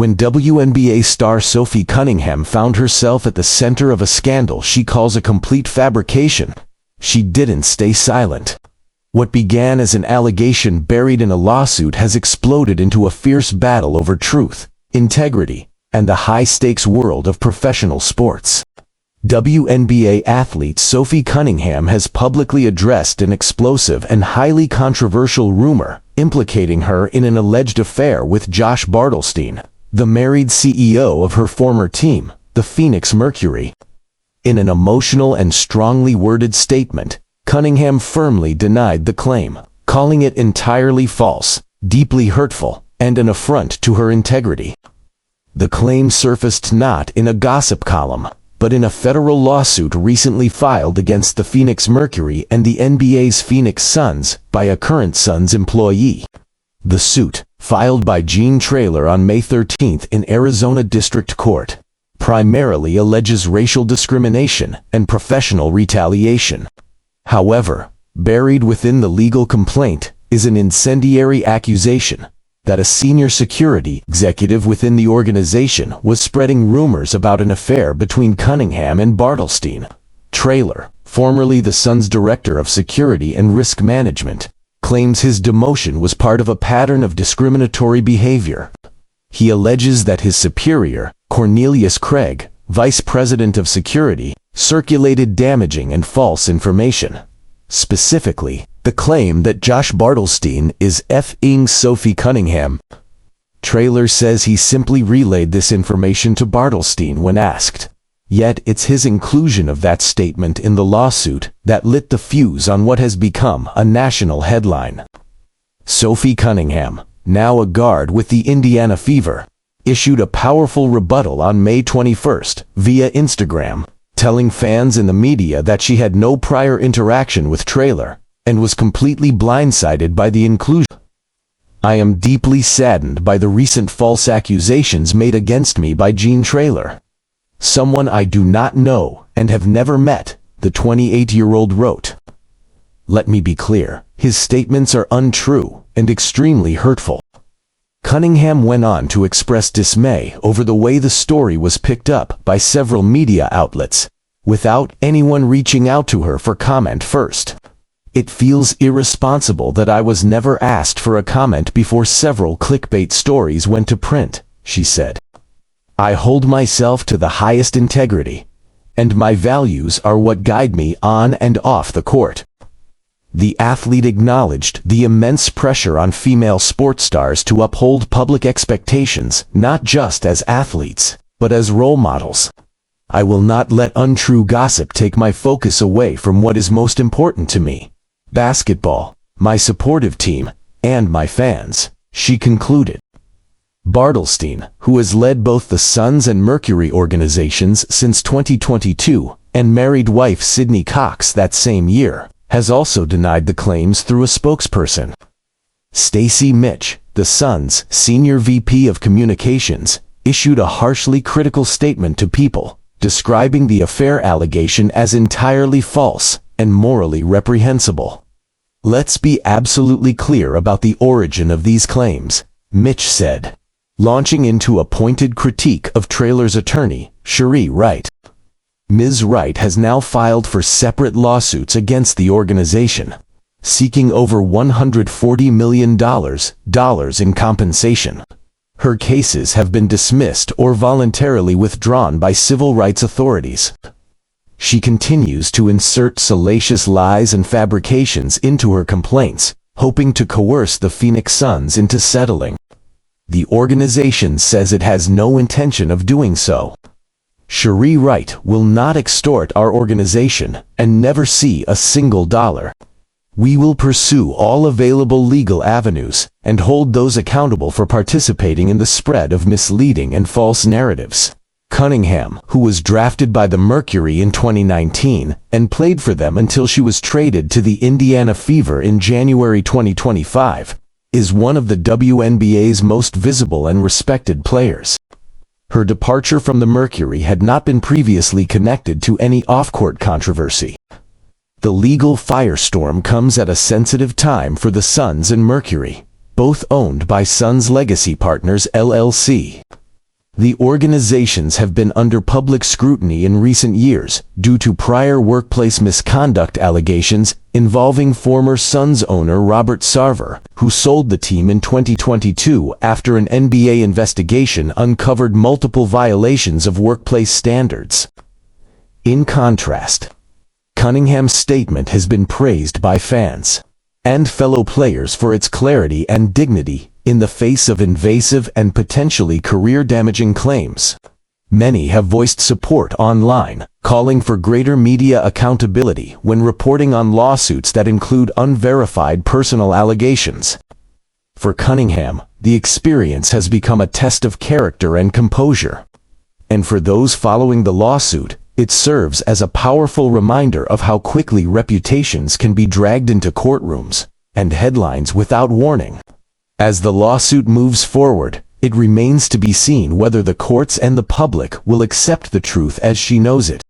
When WNBA star Sophie Cunningham found herself at the center of a scandal she calls a complete fabrication, she didn't stay silent. What began as an allegation buried in a lawsuit has exploded into a fierce battle over truth, integrity, and the high-stakes world of professional sports. WNBA athlete Sophie Cunningham has publicly addressed an explosive and highly controversial rumor implicating her in an alleged affair with Josh Bartelstein, the married CEO of her former team, the Phoenix Mercury. In an emotional and strongly worded statement, Cunningham firmly denied the claim, calling it entirely false, deeply hurtful, and an affront to her integrity. The claim surfaced not in a gossip column, but in a federal lawsuit recently filed against the Phoenix Mercury and the NBA's Phoenix Suns by a current Suns employee. The suit, filed by Gene Traylor on May 13 in Arizona District Court, primarily alleges racial discrimination and professional retaliation. However, buried within the legal complaint is an incendiary accusation that a senior security executive within the organization was spreading rumors about an affair between Cunningham and Bartelstein. Traylor, formerly the Suns' director of security and risk management, claims his demotion was part of a pattern of discriminatory behavior. He alleges that his superior, Cornelius Craig, vice president of security, circulated damaging and false information. Specifically, the claim that Josh Bartelstein is F-ing Sophie Cunningham. Traylor says he simply relayed this information to Bartelstein when asked. Yet it's his inclusion of that statement in the lawsuit that lit the fuse on what has become a national headline. Sophie Cunningham, now a guard with the Indiana Fever, issued a powerful rebuttal on May 21 via Instagram, telling fans and the media that she had no prior interaction with Traylor and was completely blindsided by the inclusion. I am deeply saddened by the recent false accusations made against me by Gene Traylor, someone I do not know and have never met, the 28-year-old wrote. Let me be clear, his statements are untrue and extremely hurtful. Cunningham went on to express dismay over the way the story was picked up by several media outlets, without anyone reaching out to her for comment first. It feels irresponsible that I was never asked for a comment before several clickbait stories went to print, she said. I hold myself to the highest integrity, and my values are what guide me on and off the court. The athlete acknowledged the immense pressure on female sports stars to uphold public expectations, not just as athletes, but as role models. I will not let untrue gossip take my focus away from what is most important to me: basketball, my supportive team, and my fans, she concluded. Bartelstein, who has led both the Suns and Mercury organizations since 2022 and married wife Sydney Cox that same year, has also denied the claims through a spokesperson. Stacey Mitch, the Suns' senior VP of communications, issued a harshly critical statement to People, describing the affair allegation as entirely false and morally reprehensible. Let's be absolutely clear about the origin of these claims, Mitch said, launching into a pointed critique of Traylor's attorney, Cherie Wright. Ms. Wright has now filed for separate lawsuits against the organization, seeking over $140 million in compensation. Her cases have been dismissed or voluntarily withdrawn by civil rights authorities. She continues to insert salacious lies and fabrications into her complaints, hoping to coerce the Phoenix Suns into settling. The organization says it has no intention of doing so. Cherie Wright will not extort our organization and never see a single dollar. We will pursue all available legal avenues and hold those accountable for participating in the spread of misleading and false narratives. Cunningham, who was drafted by the Mercury in 2019 and played for them until she was traded to the Indiana Fever in January 2025, is one of the WNBA's most visible and respected players. Her departure from the Mercury had not been previously connected to any off-court controversy. The legal firestorm comes at a sensitive time for the Suns and Mercury, both owned by Suns Legacy Partners LLC. The organizations have been under public scrutiny in recent years due to prior workplace misconduct allegations involving former Suns owner Robert Sarver, who sold the team in 2022 after an NBA investigation uncovered multiple violations of workplace standards. In contrast, Cunningham's statement has been praised by fans and fellow players for its clarity and dignity in the face of invasive and potentially career-damaging claims. Many have voiced support online, calling for greater media accountability when reporting on lawsuits that include unverified personal allegations. For Cunningham, the experience has become a test of character and composure. And for those following the lawsuit, it serves as a powerful reminder of how quickly reputations can be dragged into courtrooms and headlines without warning. As the lawsuit moves forward, it remains to be seen whether the courts and the public will accept the truth as she knows it.